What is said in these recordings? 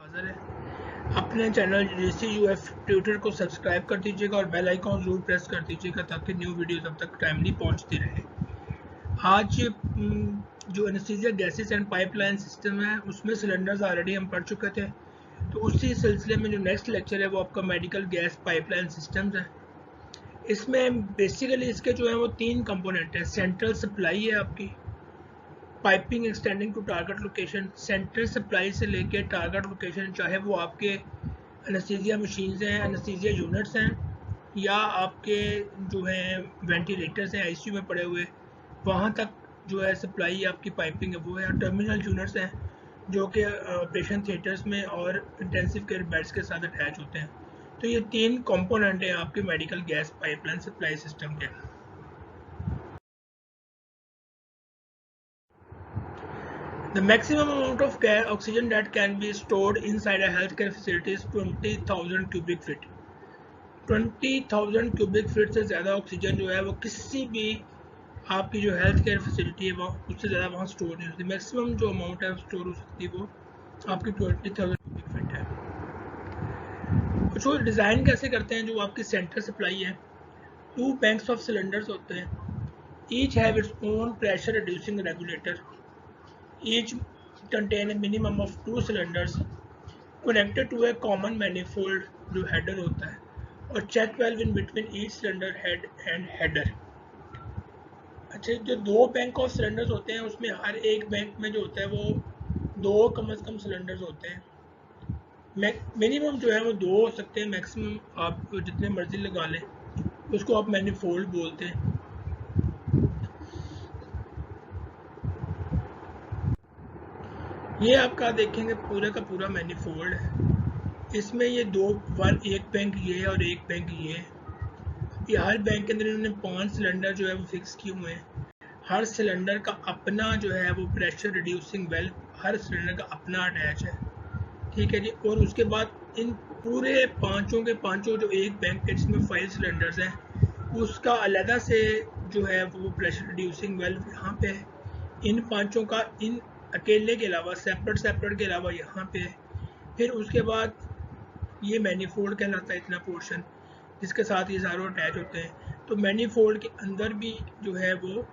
हाजिर है। अपने चैनल JCUF ट्विटर को सब्सक्राइब कर दीजिएगा और बेल आइकॉन जरूर प्रेस कर दीजिएगा ताकि न्यू वीडियोस अब तक टाइमली पहुंचती रहे। आज जो anaesthesia gases and pipeline system है उसमें सिलेंडर्स ऑलरेडी हम पढ़ चुके थे, तो उसी सिलसिले में जो नेक्स्ट लेक्चर है वो आपका मेडिकल गैस पाइपलाइन सिस्टम्स है। इसमें बेसिकली इसके जो है वो 3 कंपोनेंट है। सेंट्रल सप्लाई है आपकी, piping extending to target location. Central supply से लेके टारगेट लोकेशन, चाहे वो आपके एनेस्थीसिया मशीन्स हैं, एनेस्थीसिया यूनिट्स हैं, या आपके जो हैं वेंटिलेटर्स हैं ICU में पड़े हुए, वहाँ तक जो है सप्लाई आपकी पाइपिंग है वो है। टर्मिनल यूनिट्स हैं जो कि ऑपरेशन थिएटर्स में और इंटेंसिव केयर बेड्स के साथ अटैच होते हैं। तो ये 3 कंपोनेंट हैं आपके medical gas pipeline supply system के। The maximum amount of oxygen that can be stored inside a healthcare facility is 20,000 cubic feet. 20,000 cubic feet से ज़्यादा ऑक्सीजन जो है वो किसी भी आपकी जो हेल्थ केयर फैसिलिटी है वो उससे ज़्यादा वहाँ स्टोर नहीं होती। मैक्सिमम जो अमाउंट है स्टोर हो सकती है वो आपकी 20,000 क्यूबिक फीट है। कुछ वो डिज़ाइन कैसे करते हैं, जो आपकी सेंट्रल सप्लाई है, 2 बैंक्स ऑफ सिलेंडर्स होते हैं। Each have its own pressure reducing regulator. Each contain a minimum of 2 cylinders connected to a common manifold जो हेडर होता है, और check valve in between each cylinder head and header. अच्छा, जो 2 bank of cylinders होते हैं उसमें हर एक बैंक में जो होता है वो 2 कम से कम सिलेंडर्स होते हैं। मिनिमम जो है वो 2 हो सकते हैं, मैक्सिमम आप जितने मर्जी लगा लें, उसको आप मैनिफोल्ड बोलते हैं। ये आपका देखेंगे पूरे का पूरा मैनिफोल्ड है। इसमें ये एक बैंक ये और एक बैंक ये हर बैंक के अंदर इन्होंने 5 सिलेंडर जो है वो फिक्स किए हुए हैं। हर सिलेंडर का अपना जो है वो प्रेशर रिड्यूसिंग वेल्व हर सिलेंडर का अपना अटैच है, ठीक है जी। और उसके बाद इन पूरे पांचों जो एक बैंक के जिसमें 5 सिलेंडर्स हैं उसका अलग से जो है वो प्रेशर रिड्यूसिंग वेल्व यहाँ पे है। इन पांचों का इन अकेले के अलावा सेपरेट के अलावा यहाँ पे है। फिर उसके बाद ये मैनिफोल्ड कहलाता है इतना पोर्शन जिसके साथ ये सारे अटैच होते हैं। तो मैनिफोल्ड के अंदर भी जो है वो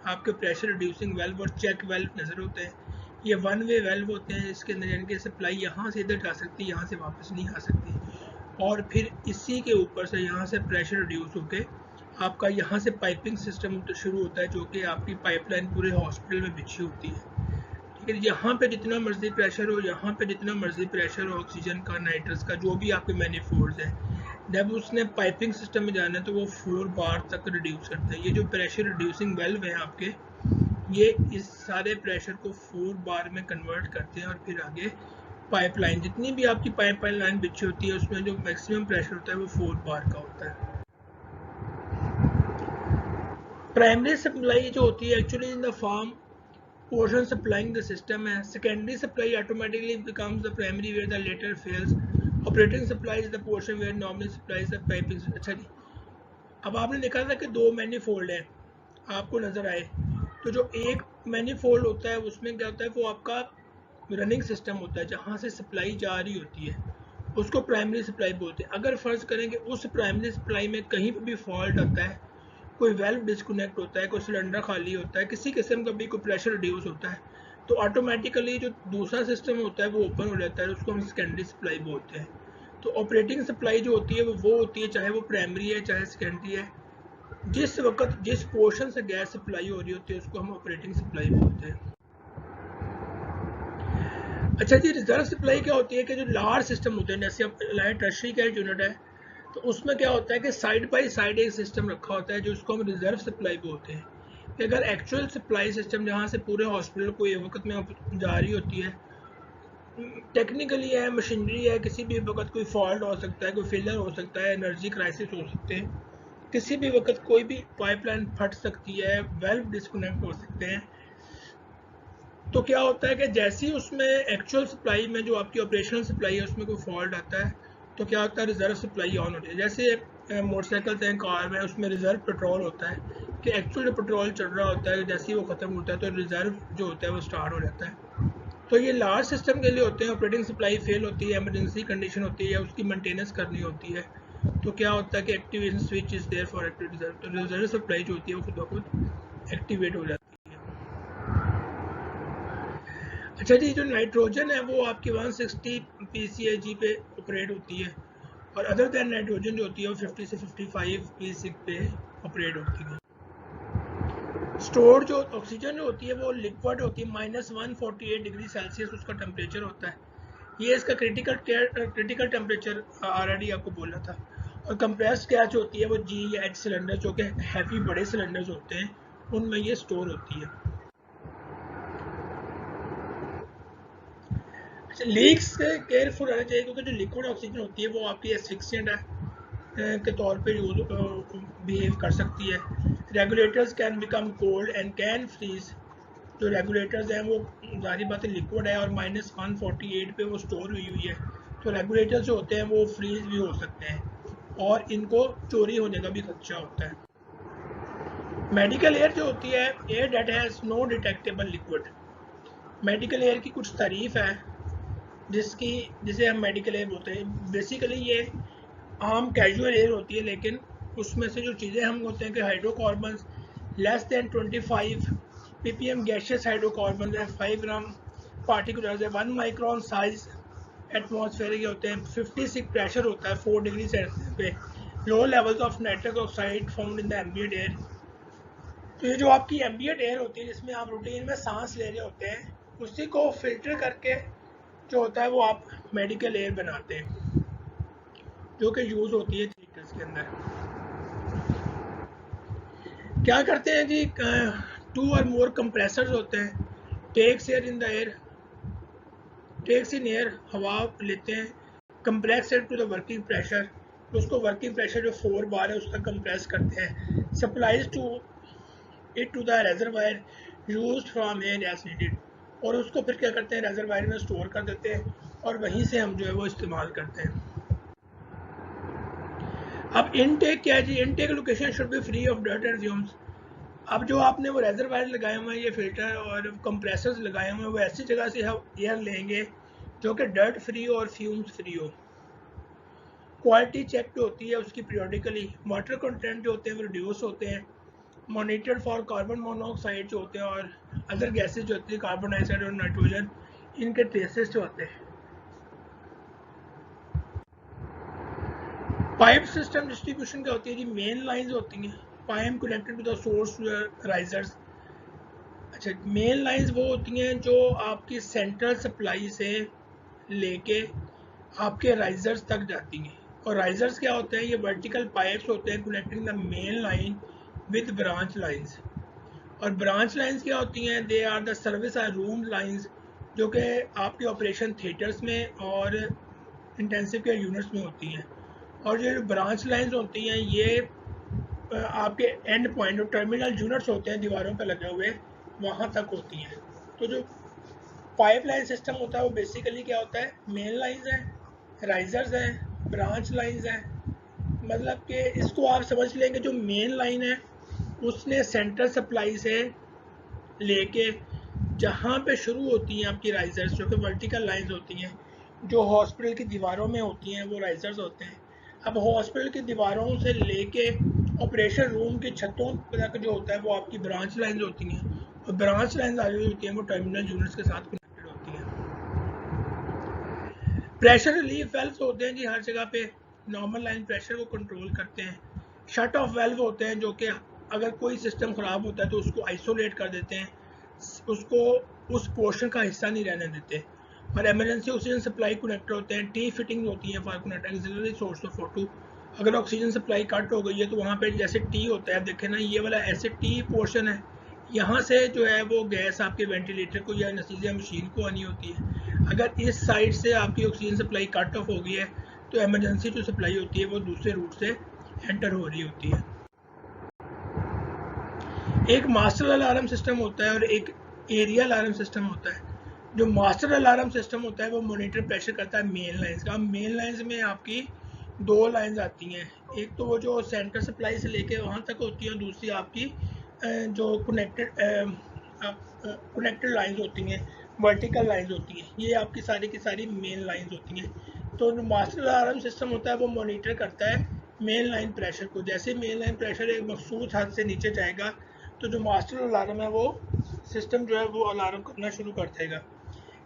आपके प्रेशर रिड्यूसिंग वेल्व और चेक वेल्व नज़र होते हैं। ये 1 वे वेल्व होते हैं जिसके अंदर यानी कि सप्लाई यहाँ से इधर जा सकती है, यहाँ से वापस नहीं आ सकती। और फिर इसी के ऊपर से यहाँ से प्रेशर रिड्यूस होकर आपका यहाँ से पाइपिंग सिस्टम शुरू होता है, जो कि आपकी पाइपलाइन पूरे हॉस्पिटल में बिछी होती है, ठीक है। यहाँ पे जितना मर्जी प्रेशर हो, यहाँ पे जितना मर्जी प्रेशर हो ऑक्सीजन का, नाइट्रस का, जो भी आपके मैनिफोल्ड्स हैं, जब उसने पाइपिंग सिस्टम में जाना है तो वो 4 बार तक रिड्यूस करता है। ये जो प्रेशर रिड्यूसिंग वेल्व है आपके, ये इस सारे प्रेशर को 4 बार में कन्वर्ट करते हैं और फिर आगे पाइपलाइन, जितनी भी आपकी पाइपलाइन बिछी होती है उसमें जो मैक्सिमम प्रेशर होता है वो 4 बार का होता है। प्राइमरी सप्लाई जो होती है actually in the form portion supplying the system है। secondary supply automatically becomes the primary where the latter fails. Operating supply is the portion where normally supplies the piping। अच्छा जी, अब आपने देखा था कि 2 मैनिफोल्ड है आपको नजर आए, तो जो एक मैनिफोल्ड होता है उसमें क्या होता है, वो आपका रनिंग सिस्टम होता है जहाँ से सप्लाई जा रही होती है, उसको प्राइमरी सप्लाई बोलते हैं। अगर फर्ज करें कि उस प्राइमरी सप्लाई में कहीं पर भी फॉल्ट आता है, कोई वेल्व डिस्कनेक्ट होता है, कोई सिलेंडर खाली होता है, किसी किस्म का भी कोई प्रेशर रिड्यूस होता है, तो ऑटोमेटिकली जो दूसरा सिस्टम होता है वो ओपन हो जाता है, उसको हम सेकेंडरी सप्लाई बोलते हैं। तो ऑपरेटिंग सप्लाई जो होती है वो होती है, चाहे वो प्राइमरी है चाहे सेकेंडरी है, जिस वक्त जिस पोर्शन से गैस सप्लाई हो रही होती है उसको हम ऑपरेटिंग सप्लाई बोलते हैं। अच्छा जी, रिजर्व सप्लाई क्या होती है कि जो लार्ज सिस्टम होते हैं, जैसे अब टर्शरी केयर यूनिट है, तो उसमें क्या होता है कि साइड बाय साइड एक सिस्टम रखा होता है जो उसको हम रिजर्व सप्लाई बोलते हैं। कि अगर एक्चुअल सप्लाई सिस्टम जहाँ से पूरे हॉस्पिटल को एक वक्त में जा रही होती है, टेक्निकली है, मशीनरी है, किसी भी वक्त कोई फॉल्ट हो सकता है, कोई फेलियर हो सकता है, एनर्जी क्राइसिस हो सकते हैं, किसी भी वक्त कोई भी पाइपलाइन फट सकती है, वेल्व डिस्कनेक्ट हो सकते हैं। तो क्या होता है कि जैसे ही उसमें एक्चुअल सप्लाई में जो आपकी ऑपरेशनल सप्लाई है उसमें कोई फॉल्ट आता है, तो क्या होता है, रिजर्व सप्लाई ऑन होती है। जैसे मोटरसाइकिल हैं, कार में, उसमें रिजर्व पेट्रोल होता है कि एक्चुअल जो पेट्रोल चल रहा होता है जैसे ही वो ख़त्म होता है तो रिजर्व जो होता है वो स्टार्ट हो जाता है। तो ये लार्ज सिस्टम के लिए होते हैं, ऑपरेटिंग सप्लाई फेल होती है, इमरजेंसी कंडीशन होती है, उसकी मेंटेनेंस करनी होती है, तो क्या होता है कि activation switch is there for active reserve, तो रिजर्व सप्लाई जो होती है वो खुद ब खुद एक्टिवेट हो जाती है। अच्छा जी, जो नाइट्रोजन है वो आपकी 160 pCAG पे ऑपरेट होती है, और अदर दैन नाइट्रोजन जो होती है वो 50 से 55 pSig पे ऑपरेट होती है। स्टोर जो ऑक्सीजन जो होती है वो लिक्विड होती है, -148 डिग्री सेल्सियस उसका टेम्परेचर होता है, ये इसका क्रिटिकल टेम्परेचर ऑलरेडी आपको बोला था। और कंप्रेस्ड गैस जो होती है वो जी या एच सिलेंडर जो कि हैवी बड़े सिलेंडर्स होते हैं उनमें ये स्टोर होती है। अच्छा, लीक्स से केयरफुल रहना चाहिए, क्योंकि जो लिक्विड ऑक्सीजन होती है वो आपकी एस्फिक्सिएंट के तौर पे यूज बिहेव कर सकती है। Regulators can become cold and can freeze, जो रेगुलेटर्स हैं वो जारी बात है लिक्विड है और -148 पे वो स्टोर हुई हुई है, तो रेगुलेटर्स जो होते हैं वो फ्रीज भी हो सकते हैं और इनको चोरी होने का भी खदशा होता है। मेडिकल एयर जो होती है, air that has no detectable liquid, medical air की कुछ तारीफ है जिसे हम मेडिकल एयर बोलते हैं। बेसिकली ये आम कैजुअल एयर होती है, लेकिन उसमें से जो चीज़ें हम होते हैं कि hydrocarbons less than 25 ppm gaseous hydrocarbon है, 5 ग्राम पार्टिकुलर्स है, 1 माइक्रोन साइज एटमॉस्फेरिक होते हैं, 56 प्रेशर होता है 4 डिग्री सेल्सियस पे, low levels of nitrous oxide found in the ambient air. तो ये जो आपकी एम्बिएंट एयर होती है जिसमें आप रूटीन में सांस ले रहे होते हैं, उसी को फिल्टर करके जो होता है वो आप मेडिकल एयर बनाते हैं, जो कि यूज़ होती है थिएटर्स के अंदर। क्या करते हैं जी, 2 और मोर कंप्रेसर्स होते हैं, takes air in the air, takes in air हवा लेते हैं, compress it to the working pressure, उसको वर्किंग प्रेशर जो 4 बार है उसका कंप्रेस करते हैं, supplies to it to the reservoir used from air as needed, और उसको फिर क्या करते हैं रेजरवायर में स्टोर कर देते हैं और वहीं से हम जो है वो इस्तेमाल करते हैं। अब इनटेक क्या है जी, intake location should be free of dirt and fumes. अब जो आपने वो रेजरवायर लगाए हुए हैं, ये फिल्टर और कंप्रेसर्स लगाए हुए हैं, वो ऐसी जगह से हम एयर लेंगे जो कि डर्ट फ्री और फ्यूम्स फ्री हो। क्वालिटी चेक जो होती है उसकी पीरियडिकली, वाटर कंटेंट जो होते हैं वो रिड्यूस होते हैं, मॉनिटर्ड फॉर कार्बन मोनोऑक्साइड जो होते हैं और अदर गैसेज जो होती है कार्बन डाइऑक्साइड और नाइट्रोजन, इनके ट्रेसेस जो होते हैं। पाइप सिस्टम डिस्ट्रीब्यूशन क्या होती है जी, मेन लाइंस होती हैं, pipe connected to the source risers. अच्छा, मेन लाइंस वो होती हैं जो आपकी सेंट्रल सप्लाई से लेके आपके राइजर्स तक जाती हैं, और राइजर्स क्या होते हैं, ये वर्टिकल पाइप्स होते हैं connecting the main line with branch lines. और ब्रांच लाइंस क्या होती हैं, they are the service or room lines, जो कि आपके ऑपरेशन थिएटर्स में और इंटेंसिव केयर यूनिट्स में होती हैं। और जो ब्रांच लाइंस होती हैं ये आपके एंड पॉइंट और टर्मिनल यूनिट्स होते हैं दीवारों पर लगे हुए, वहाँ तक होती हैं। तो जो पाइप लाइन सिस्टम होता है वो बेसिकली क्या होता है, मेन लाइंस हैं, राइजर्स हैं, ब्रांच लाइंस हैं। मतलब कि इसको आप समझ लेंगे, जो मेन लाइन है उसने सेंट्रल सप्लाई से लेके जहाँ पे शुरू होती हैं आपकी राइजर्स जो कि वर्टिकल लाइंस होती हैं, जो हॉस्पिटल की दीवारों में होती हैं वो राइजर्स होते हैं। अब हॉस्पिटल की दीवारों से लेके ऑपरेशन रूम की छतों तक जो होता है वो आपकी ब्रांच लाइंस होती हैं, और ब्रांच लाइंस आगे होती हैं वो टर्मिनल यूनिट्स के साथ कनेक्टेड होती हैं। प्रेशर रिलीफ वेल्व्स होते हैं जी हर जगह पे, नॉर्मल लाइन प्रेशर को कंट्रोल करते हैं। शट ऑफ वेल्व होते हैं जो कि अगर कोई सिस्टम ख़राब होता है तो उसको आइसोलेट कर देते हैं, उसको उस पोर्शन का हिस्सा नहीं रहने देते। और एमरजेंसी ऑक्सीजन सप्लाई कनेक्टर होते हैं, टी फिटिंग होती है for connect auxiliary source of O2। अगर ऑक्सीजन सप्लाई कट हो गई है तो वहाँ पे जैसे टी होता है, देखें ना ये वाला ऐसे टी पोर्शन है, यहाँ से जो है वो गैस आपके वेंटिलेटर को या नसीजा मशीन को आनी होती है। अगर इस साइड से आपकी ऑक्सीजन सप्लाई कट ऑफ हो गई है तो एमरजेंसी जो सप्लाई होती है वो दूसरे रूट से एंटर हो रही होती है। एक मास्टर अलार्म सिस्टम होता है और एक एरिया अलार्म सिस्टम होता है। जो मास्टर अलार्म सिस्टम होता है वो मॉनिटर प्रेशर करता है मेन लाइंस का। मेन लाइंस में आपकी 2 लाइंस आती हैं, एक तो वो जो सेंटर सप्लाई से लेके वहाँ तक होती है, दूसरी आपकी जो कनेक्टेड लाइंस होती हैं वर्टिकल लाइंस होती हैं, ये आपकी सारी की सारी मेन लाइंस होती हैं। तो जो मास्टर अलार्म सिस्टम होता है वो मॉनिटर करता है मेन लाइन प्रेशर को। जैसे मेन लाइन प्रेशर एक मखसूस हद से नीचे जाएगा तो जो मास्टर अलार्म है वो सिस्टम जो है वो अलार्म करना शुरू कर देगा।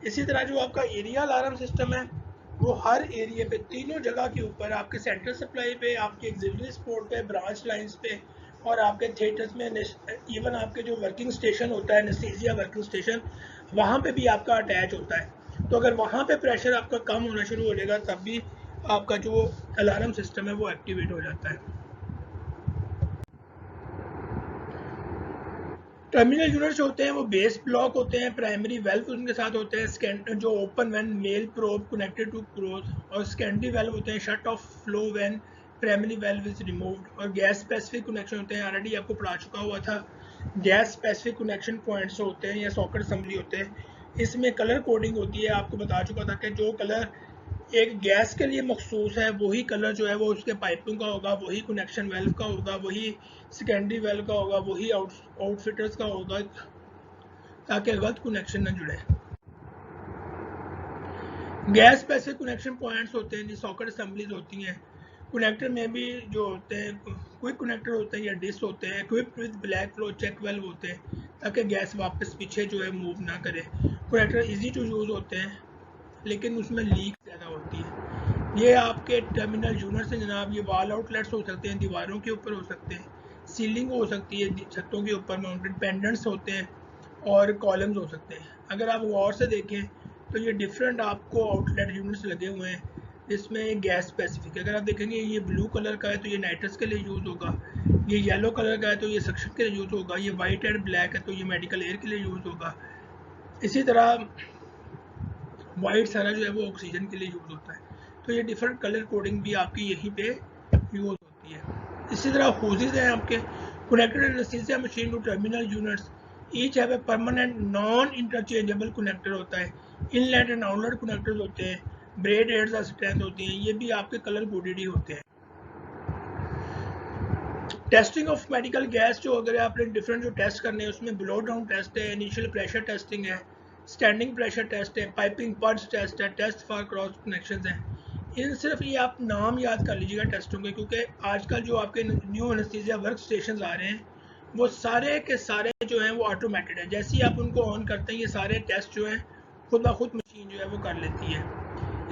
इसी तरह जो आपका एरिया अलार्म सिस्टम है वो हर एरिया पे तीनों जगह के ऊपर, आपके सेंट्रल सप्लाई पे, आपके एक्सिलरी सपोर्ट पे, ब्रांच लाइंस पे और आपके थिएटर्स में, इवन आपके जो वर्किंग स्टेशन होता है एनेस्थीसिया वर्किंग स्टेशन, वहाँ पे भी आपका अटैच होता है। तो अगर वहाँ पे प्रेशर आपका कम होना शुरू हो जाएगा तब भी आपका जो अलार्म सिस्टम है वो एक्टिवेट हो जाता है। टर्मिनल यूनिट्स होते हैं वो बेस ब्लॉक होते हैं, प्राइमरी वेल्व उनके साथ होते हैं जो open when male probe connected to क्रोथ, और सेकेंडरी वेल्व होते हैं shut off flow when primary valve is removed, और गैस स्पेसिफिक कनेक्शन होते हैं, ऑलरेडी आपको पढ़ा चुका हुआ था। गैस स्पेसिफिक कनेक्शन पॉइंट्स होते हैं या सॉकेट असेंबली होते हैं। इसमें कलर कोडिंग होती है, आपको बता चुका था कि जो कलर एक गैस के लिए मखसूस है वही कलर जो है वो उसके पाइपिंग का होगा, वही कनेक्शन वेल्व का होगा, वही सेकेंडरी वेल्व का होगा, वही आउटफिटर्स का होगा, ताकि गलत कनेक्शन न जुड़े। गैस स्पेसिफिक कनेक्शन पॉइंट्स होते हैं, सॉकेट असेंबलीज होती हैं। कनेक्टर में भी जो होते हैं क्विक कनेक्टर होते हैं या डिस्क होते हैं, equipped with back flow check valve होते हैं ताकि गैस वापस पीछे जो है मूव ना करे। कनेक्टर इजी टू यूज़ होते हैं लेकिन उसमें लीक ज़्यादा होती है। ये आपके टर्मिनल यूनिट्स हैं जनाब, ये वॉल आउटलेट्स हो सकते हैं, दीवारों के ऊपर हो सकते हैं, सीलिंग हो सकती है, छतों के ऊपर माउंटेड पेंडेंट्स होते हैं और कॉलम्स हो सकते हैं। अगर आप गौर से देखें तो ये डिफरेंट आपको आउटलेट यूनिट्स लगे हुए हैं जिसमें गैस स्पेसिफिक, अगर आप देखेंगे ये ब्लू कलर का है तो ये नाइट्रस के लिए यूज़ होगा, ये येलो कलर का है तो ये सक्शन के लिए यूज़ होगा, ये वाइट एंड ब्लैक है तो ये मेडिकल एयर के लिए यूज़ होगा। इसी तरह वाइट सारा जो है वो ऑक्सीजन के लिए यूज़ होता है। तो ये डिफरेंट कलर कोडिंग भी आपकी यहीं पे यूज़ होती है। इसी तरह होजेस हैं आपके connected anaesthesia machine to terminal units, each have a permanent non interchangeable connector होता है, इनलेट एंड आउटलेट कनेक्टर्स होते हैं, ब्रेड एड्स और स्ट्रेंथ होती हैं, ये भी आपके कलर कोडेड ही होते हैं। टेस्टिंग ऑफ मेडिकल गैस जो अगर आपने डिफरेंट जो टेस्ट करने हैं उसमें ब्लो डाउन टेस्ट है, इनिशियल प्रेशर टेस्टिंग है, स्टैंडिंग प्रेशर टेस्ट है, पाइपिंग पल्स टेस्ट है, टेस्ट फॉर क्रॉस कनेक्शन है। इन सिर्फ ये आप नाम याद कर लीजिएगा टेस्टों के, क्योंकि आजकल जो आपके न्यू एनेस्थीसिया वर्क स्टेशन आ रहे हैं वो सारे के सारे जो हैं वो ऑटोमेटेड है। जैसे ही आप उनको ऑन करते हैं ये सारे टेस्ट जो हैं खुद ब खुद मशीन जो है वो कर लेती है।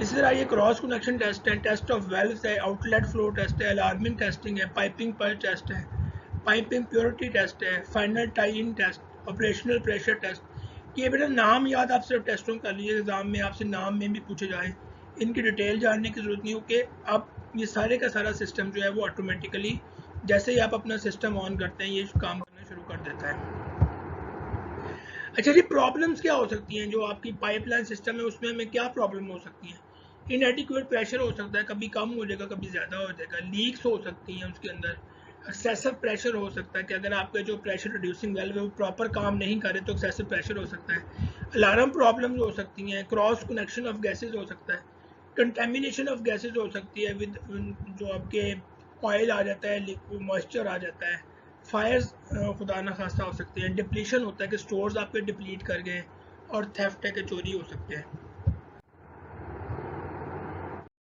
इसी तरह ये क्रॉस कनेक्शन टेस्ट है, टेस्ट ऑफ वेल्व्स है, आउटलेट फ्लो टेस्ट है, अलार्मिंग टेस्टिंग है, पाइपिंग पल्स टेस्ट है, पाइपिंग प्योरिटी टेस्ट है, final tie in test, operational pressure test. ये बेटा नाम याद आप सिर्फ टेस्टों कर लीजिए, एग्जाम में आपसे नाम में भी पूछे जाए, इनकी डिटेल जानने की जरूरत नहीं हो कि अब ये सारे का सारा सिस्टम जो है वो ऑटोमेटिकली जैसे ही आप अपना सिस्टम ऑन करते हैं ये काम करना शुरू कर देता है। अच्छा जी, प्रॉब्लम्स क्या हो सकती हैं जो आपकी पाइपलाइन सिस्टम है उसमें हमें क्या प्रॉब्लम हो सकती है? इनएडिक्वेट प्रेशर हो सकता है, कभी कम हो जाएगा कभी ज़्यादा हो जाएगा, लीक्स हो सकती हैं उसके अंदर, एक्सेसिव प्रेशर हो सकता है कि अगर आपका जो प्रेशर रिड्यूसिंग वेल्व है वो प्रॉपर काम नहीं करे तो एक्सेसिव प्रेशर हो सकता है, अलार्म प्रॉब्लम्स हो सकती हैं, क्रॉस कनेक्शन ऑफ गैसेज हो सकता है, कंटेमिनेशन ऑफ गैसेज हो सकती है विद जो आपके ऑयल आ जाता है, मॉइस्चर आ जाता है, फायर्स खुदा न खास्ता हो सकती है, डिप्लीशन होता है कि स्टोर्स आपके डिप्लीट कर गए, और थेफ्ट है कि चोरी हो सकते हैं।